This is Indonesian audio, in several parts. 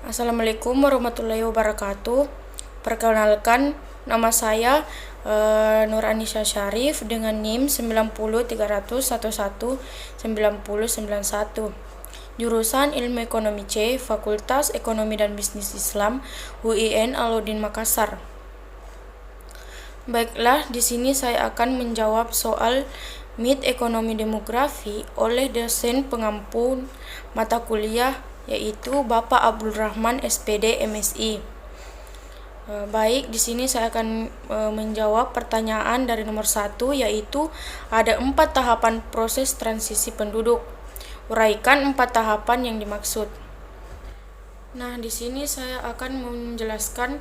Assalamualaikum warahmatullahi wabarakatuh. Perkenalkan, nama saya Nur Anisha Syarif dengan NIM 90311119091. Jurusan Ilmu Ekonomi C, Fakultas Ekonomi dan Bisnis Islam, UIN Alauddin Makassar. Baiklah, di sini saya akan menjawab soal MIT Ekonomi Demografi oleh dosen pengampu mata kuliah yaitu Bapak Abdul Rahman SPD MSI. Baik, di sini saya akan menjawab pertanyaan dari nomor 1 yaitu ada 4 tahapan proses transisi penduduk. Uraikan 4 tahapan yang dimaksud. Nah, di sini saya akan menjelaskan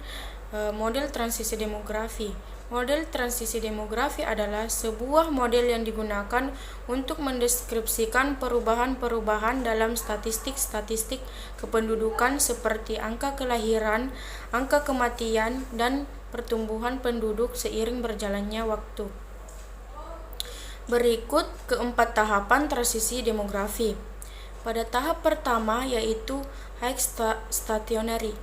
model transisi demografi. Model transisi demografi adalah sebuah model yang digunakan untuk mendeskripsikan perubahan-perubahan dalam statistik-statistik kependudukan seperti angka kelahiran, angka kematian, dan pertumbuhan penduduk seiring berjalannya waktu. Berikut keempat tahapan transisi demografi. Pada tahap pertama yaitu high stationary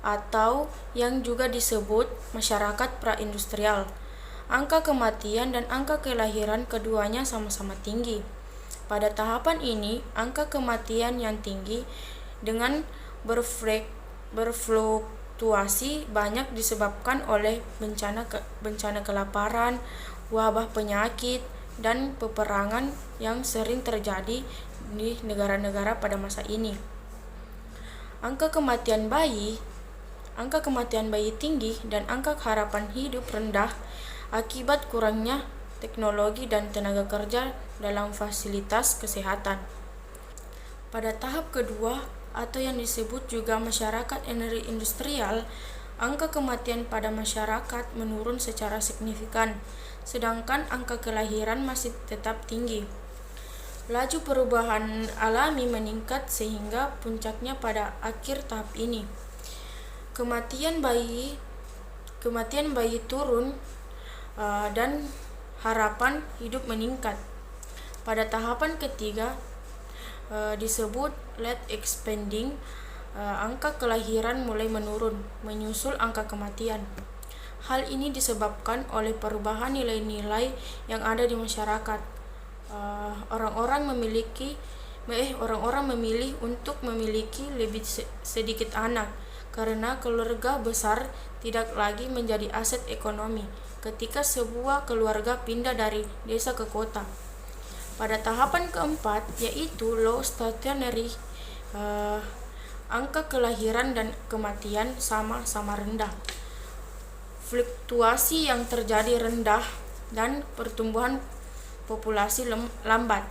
atau yang juga disebut masyarakat pra-industrial. Angka kematian dan angka kelahiran keduanya sama-sama tinggi. Pada tahapan ini, angka kematian yang tinggi dengan berfluktuasi banyak disebabkan oleh bencana kelaparan, wabah penyakit, dan peperangan yang sering terjadi di negara-negara pada masa ini. Angka kematian bayi tinggi dan angka harapan hidup rendah akibat kurangnya teknologi dan tenaga kerja dalam fasilitas kesehatan. Pada tahap kedua atau yang disebut juga masyarakat industrial, angka kematian pada masyarakat menurun secara signifikan, sedangkan angka kelahiran masih tetap tinggi. Laju perubahan alami meningkat sehingga puncaknya pada akhir tahap ini. Kematian bayi turun dan harapan hidup meningkat. Pada tahapan ketiga disebut late expanding, angka kelahiran mulai menurun menyusul angka kematian. Hal ini disebabkan oleh perubahan nilai-nilai yang ada di masyarakat. Orang-orang memilih untuk memiliki lebih sedikit anak karena keluarga besar tidak lagi menjadi aset ekonomi ketika sebuah keluarga pindah dari desa ke kota. Pada tahapan keempat yaitu low stationary, angka kelahiran dan kematian sama-sama rendah. Fluktuasi yang terjadi rendah dan pertumbuhan populasi lambat.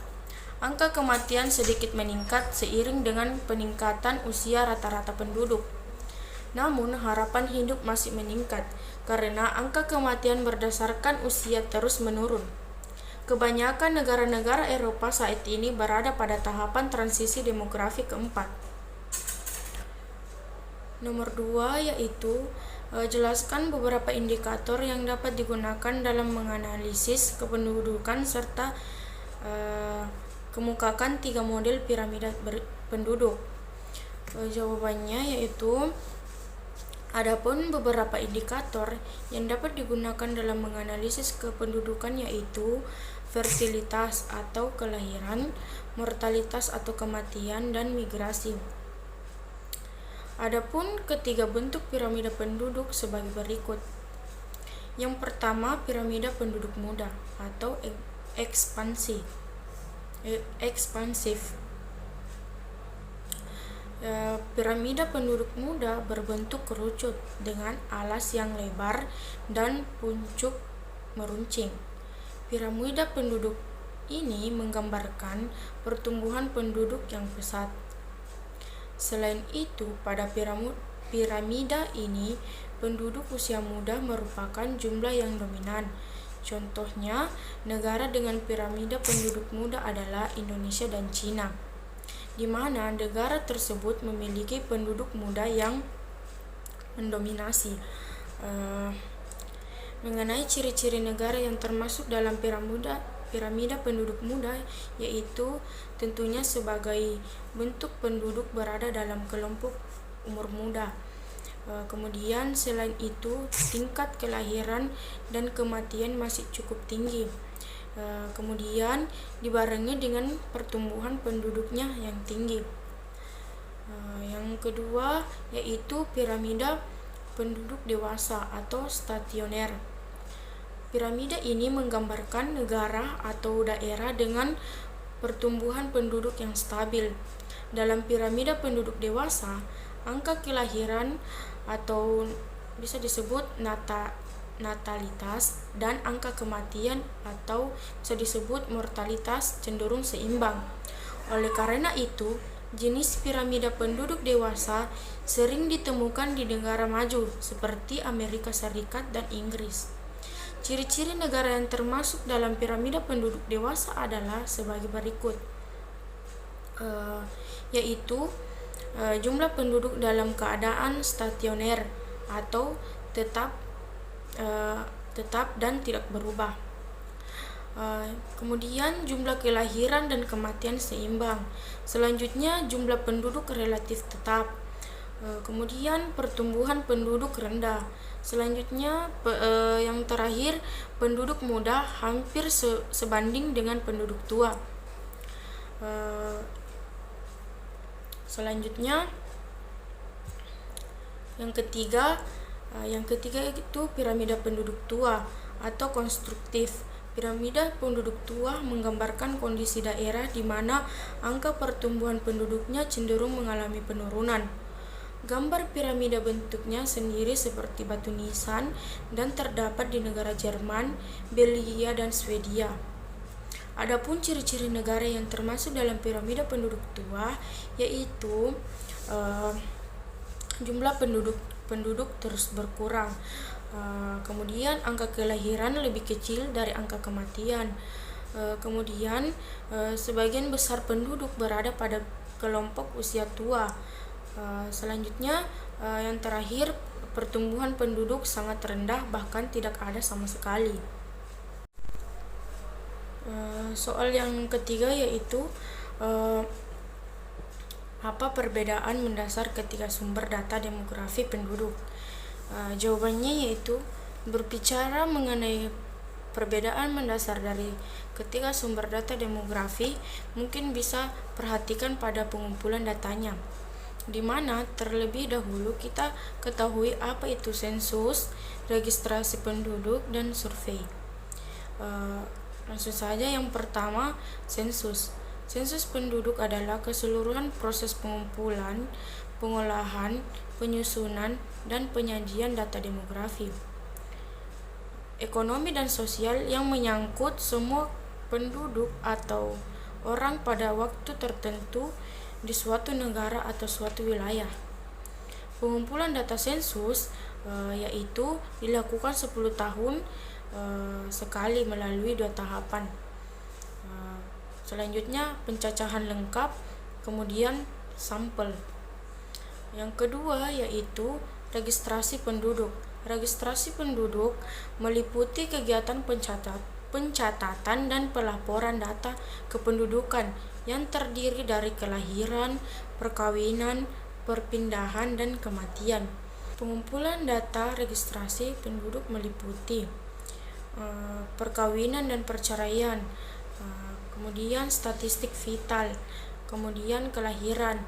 Angka kematian sedikit meningkat seiring dengan peningkatan usia rata-rata penduduk. Namun harapan hidup masih meningkat karena angka kematian berdasarkan usia terus menurun. Kebanyakan negara-negara Eropa saat ini berada pada tahapan transisi demografi keempat. Nomor 2 yaitu jelaskan beberapa indikator yang dapat digunakan dalam menganalisis kependudukan serta kemukakan 3 model piramida penduduk. Jawabannya yaitu adapun beberapa indikator yang dapat digunakan dalam menganalisis kependudukan yaitu fertilitas atau kelahiran, mortalitas atau kematian, dan migrasi. Adapun ketiga bentuk piramida penduduk sebagai berikut. Yang pertama, piramida penduduk muda atau ekspansif. Piramida penduduk muda berbentuk kerucut dengan alas yang lebar dan puncuk meruncing. Piramida penduduk ini menggambarkan pertumbuhan penduduk yang pesat. Selain itu, pada piramida ini, penduduk usia muda merupakan jumlah yang dominan. Contohnya, negara dengan piramida penduduk muda adalah Indonesia dan Cina, di mana negara tersebut memiliki penduduk muda yang mendominasi. Mengenai ciri-ciri negara yang termasuk dalam piramida penduduk muda, yaitu tentunya sebagai bentuk penduduk berada dalam kelompok umur muda. Kemudian selain itu tingkat kelahiran dan kematian masih cukup tinggi. Kemudian dibarengi dengan pertumbuhan penduduknya yang tinggi. Yang kedua yaitu piramida penduduk dewasa atau stasioner. Piramida ini menggambarkan negara atau daerah dengan pertumbuhan penduduk yang stabil. Dalam piramida penduduk dewasa, angka kelahiran atau bisa disebut natalitas dan angka kematian atau bisa disebut mortalitas cenderung seimbang. Oleh karena itu, jenis piramida penduduk dewasa sering ditemukan di negara maju seperti Amerika Serikat dan Inggris. Ciri-ciri negara yang termasuk dalam piramida penduduk dewasa adalah sebagai berikut, yaitu jumlah penduduk dalam keadaan stasioner atau tetap dan tidak berubah. Kemudian jumlah kelahiran dan kematian seimbang. Selanjutnya jumlah penduduk relatif tetap. Kemudian pertumbuhan penduduk rendah. Selanjutnya yang terakhir penduduk muda hampir sebanding dengan penduduk tua. Selanjutnya yang ketiga itu piramida penduduk tua atau konstruktif. Piramida penduduk tua menggambarkan kondisi daerah di mana angka pertumbuhan penduduknya cenderung mengalami penurunan. Gambar piramida bentuknya sendiri seperti batu nisan dan terdapat di negara Jerman, Belgia, dan Swedia. Adapun ciri-ciri negara yang termasuk dalam piramida penduduk tua yaitu jumlah penduduk terus berkurang. Kemudian angka kelahiran lebih kecil dari angka kematian. Kemudian sebagian besar penduduk berada pada kelompok usia tua. Selanjutnya yang terakhir pertumbuhan penduduk sangat rendah bahkan tidak ada sama sekali. Soal yang ketiga yaitu apa perbedaan mendasar ketiga sumber data demografi penduduk? Jawabannya yaitu berbicara mengenai perbedaan mendasar dari ketiga sumber data demografi mungkin bisa perhatikan pada pengumpulan datanya, di mana terlebih dahulu kita ketahui apa itu sensus, registrasi penduduk, dan survei. Langsung saja yang pertama, sensus. Sensus penduduk adalah keseluruhan proses pengumpulan, pengolahan, penyusunan, dan penyajian data demografi, ekonomi dan sosial yang menyangkut semua penduduk atau orang pada waktu tertentu di suatu negara atau suatu wilayah. Pengumpulan data sensus yaitu dilakukan 10 tahun sekali melalui 2 tahapan. Selanjutnya pencacahan lengkap, kemudian sampel. Yang kedua yaitu registrasi penduduk. Registrasi penduduk meliputi kegiatan pencatatan dan pelaporan data kependudukan yang terdiri dari kelahiran, perkawinan, perpindahan, dan kematian. Pengumpulan data registrasi penduduk meliputi perkawinan dan perceraian, kemudian statistik vital, kemudian kelahiran,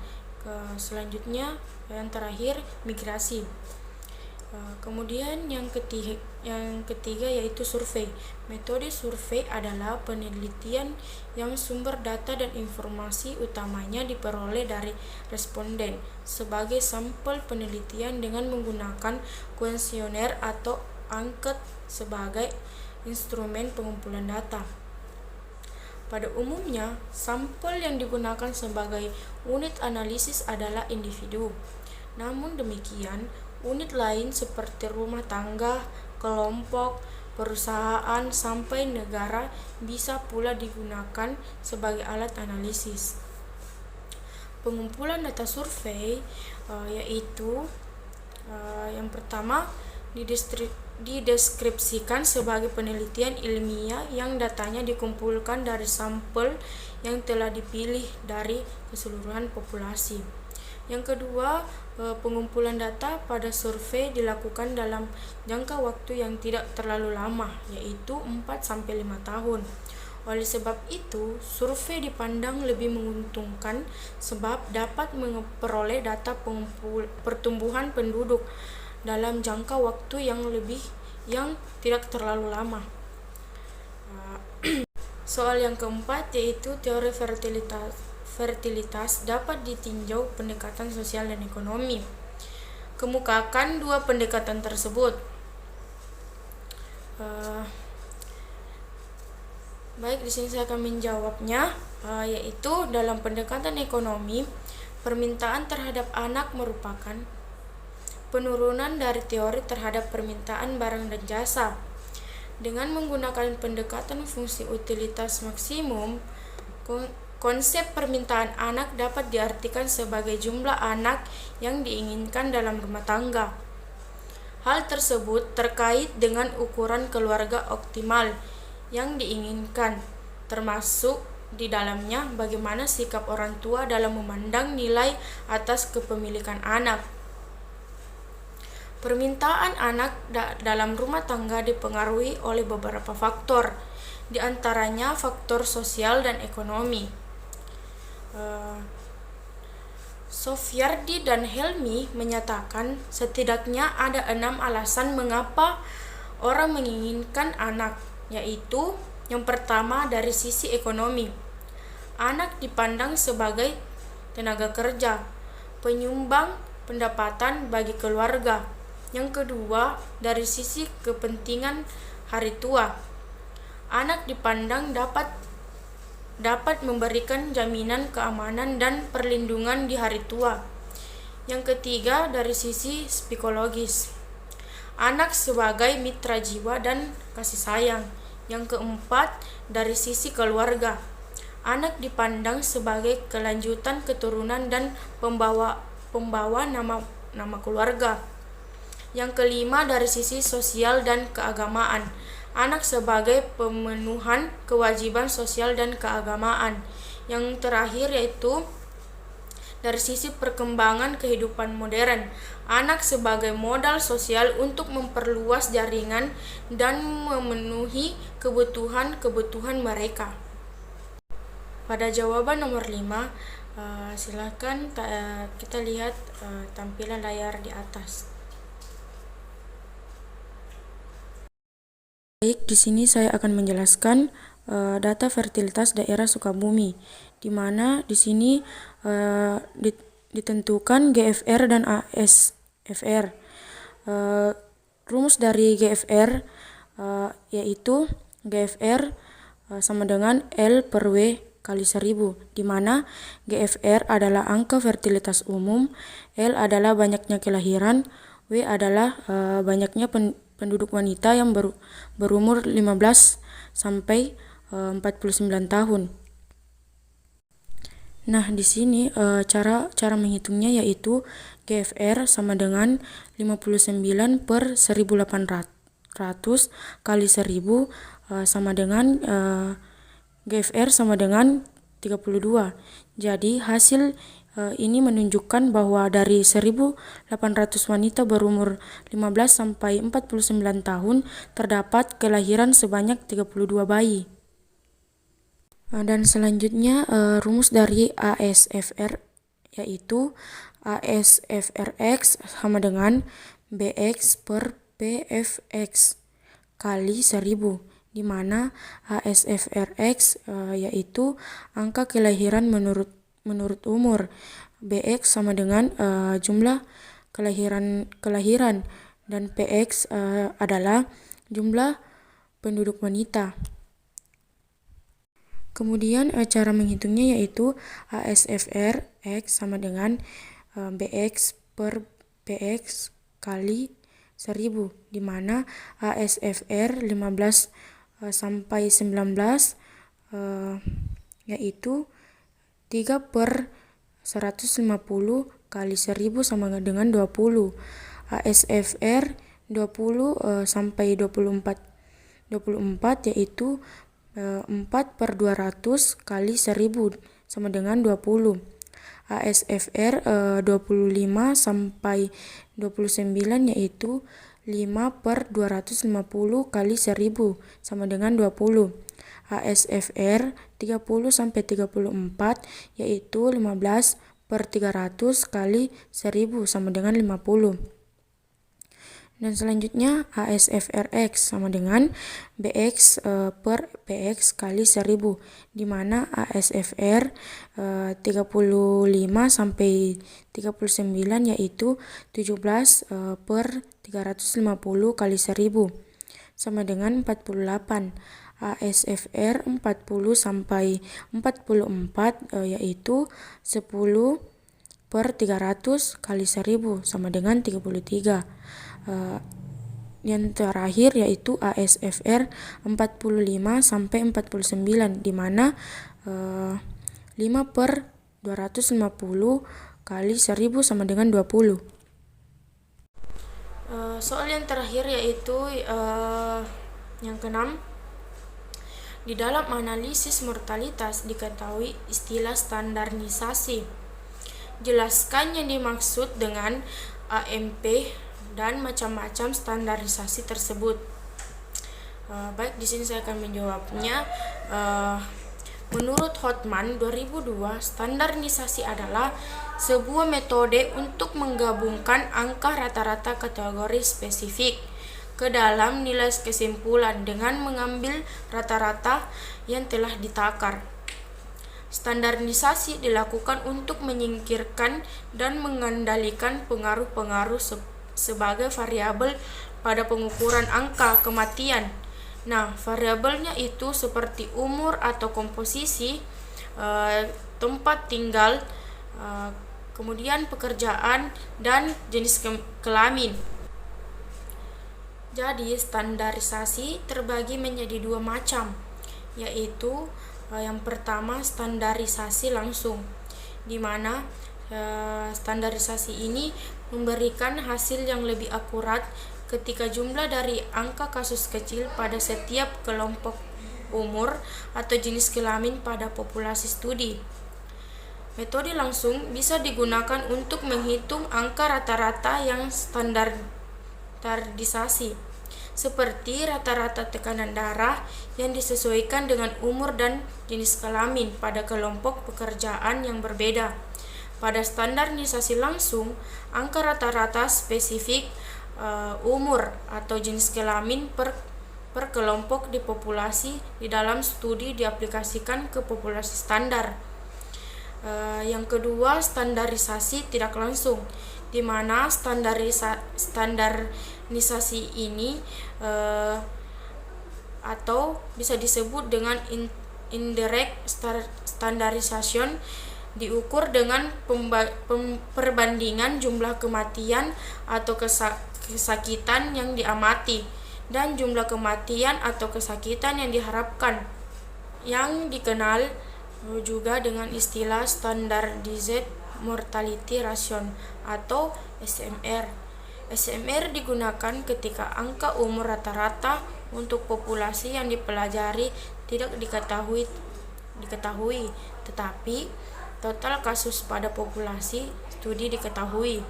selanjutnya yang terakhir migrasi. Kemudian yang ketiga yaitu survei. Metode survei adalah penelitian yang sumber data dan informasi utamanya diperoleh dari responden sebagai sampel penelitian dengan menggunakan kuesioner atau angket sebagai instrumen pengumpulan data. Pada umumnya, sampel yang digunakan sebagai unit analisis adalah individu. Namun demikian, unit lain seperti rumah tangga, kelompok, perusahaan, sampai negara bisa pula digunakan sebagai alat analisis. Pengumpulan data survei yaitu yang pertama dideskripsikan sebagai penelitian ilmiah yang datanya dikumpulkan dari sampel yang telah dipilih dari keseluruhan populasi. Yang kedua, pengumpulan data pada survei dilakukan dalam jangka waktu yang tidak terlalu lama, yaitu 4-5 tahun. Oleh sebab itu, survei dipandang lebih menguntungkan sebab dapat memperoleh data pertumbuhan penduduk dalam jangka waktu yang tidak terlalu lama. Soal yang keempat yaitu teori fertilitas dapat ditinjau pendekatan sosial dan ekonomi. Kemukakan dua pendekatan tersebut. Baik, di sini saya akan menjawabnya, yaitu dalam pendekatan ekonomi, permintaan terhadap anak merupakan penurunan dari teori terhadap permintaan barang dan jasa. Dengan menggunakan pendekatan fungsi utilitas maksimum, konsep permintaan anak dapat diartikan sebagai jumlah anak yang diinginkan dalam rumah tangga. Hal tersebut terkait dengan ukuran keluarga optimal yang diinginkan, termasuk di dalamnya bagaimana sikap orang tua dalam memandang nilai atas kepemilikan anak. Permintaan anak dalam rumah tangga dipengaruhi oleh beberapa faktor, di antaranya faktor sosial dan ekonomi. Sofyardi dan Helmi menyatakan setidaknya ada 6 alasan mengapa orang menginginkan anak, yaitu yang pertama dari sisi ekonomi. Anak dipandang sebagai tenaga kerja, penyumbang pendapatan bagi keluarga. Yang kedua, dari sisi kepentingan hari tua. Anak dipandang dapat memberikan jaminan keamanan dan perlindungan di hari tua. Yang ketiga, dari sisi psikologis. Anak sebagai mitra jiwa dan kasih sayang. Yang keempat, dari sisi keluarga. Anak dipandang sebagai kelanjutan keturunan dan pembawa nama keluarga. Yang kelima, dari sisi sosial dan keagamaan. Anak sebagai pemenuhan kewajiban sosial dan keagamaan. Yang terakhir yaitu dari sisi perkembangan kehidupan modern. Anak sebagai modal sosial untuk memperluas jaringan dan memenuhi kebutuhan mereka. Pada jawaban nomor 5, silakan kita lihat tampilan layar di atas. Baik, di sini saya akan menjelaskan data fertilitas daerah Sukabumi, di mana di sini ditentukan GFR dan ASFR. Rumus dari GFR yaitu GFR sama dengan L per W kali 1000, di mana GFR adalah angka fertilitas umum, L adalah banyaknya kelahiran, W adalah banyaknya penduduk wanita yang berumur 15 sampai 49 tahun. Nah, di sini cara menghitungnya yaitu GFR sama dengan 59 per 1800 kali 1000 sama dengan GFR sama dengan 32. Jadi hasil ini menunjukkan bahwa dari 1.800 wanita berumur 15 sampai 49 tahun terdapat kelahiran sebanyak 32 bayi. Dan selanjutnya rumus dari ASFR yaitu ASFRX sama dengan BX per PFX kali 1000, di mana ASFRX yaitu angka kelahiran menurut umur, BX sama dengan jumlah kelahiran dan PX adalah jumlah penduduk wanita. Kemudian cara menghitungnya yaitu ASFR X sama dengan BX per PX kali 1000, di mana ASFR 15 sampai 19 yaitu 3 per 150 kali 1000 sama dengan 20. ASFR 20 sampai 24 yaitu 4 per 200 kali 1000 sama dengan 20. ASFR 25 sampai 29 yaitu 5/250 kali 1000 sama dengan 20. ASFR 30 sampai 34 yaitu 15/300 kali 1000 sama dengan 50. Dan selanjutnya ASFR X sama dengan BX per PX kali 1000, di mana ASFR 35 sampai 39 yaitu 17/350 kali 1000 sama dengan 48. ASFR 40 sampai 44 yaitu 10/300 kali 1000 sama dengan 33. Yang terakhir yaitu ASFR 45 sampai 49, di mana 5/250 kali 1000 sama dengan 20. Soal yang terakhir yaitu yang keenam. Di dalam analisis mortalitas diketahui istilah standarisasi. Jelaskan yang dimaksud dengan AMP dan macam-macam standarisasi tersebut. Baik, di sini saya akan menjawabnya. Menurut Hotman 2002, standarisasi adalah sebuah metode untuk menggabungkan angka rata-rata kategori spesifik ke dalam nilai kesimpulan dengan mengambil rata-rata yang telah ditakar. Standarisasi dilakukan untuk menyingkirkan dan mengendalikan pengaruh-pengaruh sebagai variabel pada pengukuran angka kematian. Nah, variabelnya itu seperti umur atau komposisi, tempat tinggal, kemudian pekerjaan, dan jenis kelamin. Jadi, standarisasi terbagi menjadi dua macam, yaitu yang pertama standarisasi langsung, di mana standarisasi ini memberikan hasil yang lebih akurat ketika jumlah dari angka kasus kecil pada setiap kelompok umur atau jenis kelamin pada populasi studi. Metode langsung bisa digunakan untuk menghitung angka rata-rata yang standarisasi, seperti rata-rata tekanan darah yang disesuaikan dengan umur dan jenis kelamin pada kelompok pekerjaan yang berbeda. Pada standarisasi langsung, angka rata-rata spesifik umur atau jenis kelamin per kelompok di populasi di dalam studi diaplikasikan ke populasi standar. Yang kedua, standarisasi tidak langsung, di mana standarisasi ini atau bisa disebut dengan indirect standardization, diukur dengan perbandingan jumlah kematian atau kesakitan yang diamati dan jumlah kematian atau kesakitan yang diharapkan, yang dikenal juga dengan istilah Standardized Mortality Ration atau SMR. SMR digunakan ketika angka umur rata-rata untuk populasi yang dipelajari tidak diketahui, tetapi total kasus pada populasi studi diketahui.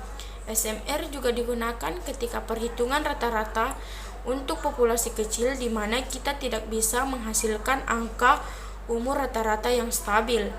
SMR juga digunakan ketika perhitungan rata-rata untuk populasi kecil, di mana kita tidak bisa menghasilkan angka umur rata-rata yang stabil.